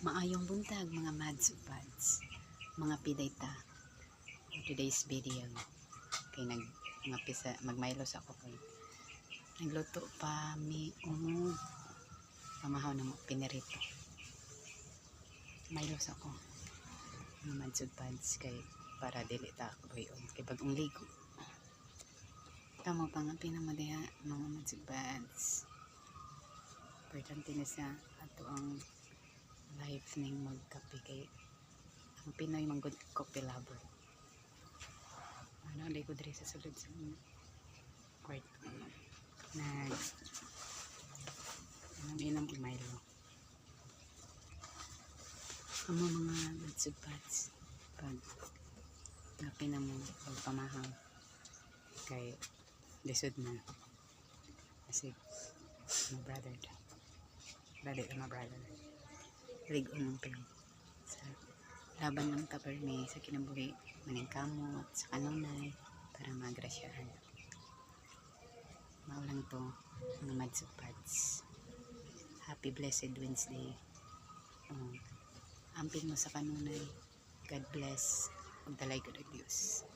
Maayong buntag mga mads ug pads, mga pidayta. Today's video kay magmaylos ako kay nagluto pa mi ug pamahaw na mo pinirito. Maylos ako mga mads ug pads kay para dili ta ako bayon kay bagong ligo. Tamo pa nga pinamadiha mga mads ug pads. Importante na sa ato ang life ning magkape kay ang Pinoy manggod coffee lover. Ano ko diri sa sulod sa kwarto. Inom og Milo. Amo mga madsug pads pag kape na mo pagpamahaw kay lisod na kasi my brother ligon ng pin sa laban ng kapermi sa kinabuhi maning kamot sa kanunay para magrasyahan. Maulang to mga madsug pads. Happy blessed Wednesday. Amping mo sa kanunay. God bless ug dalay ko Diyos.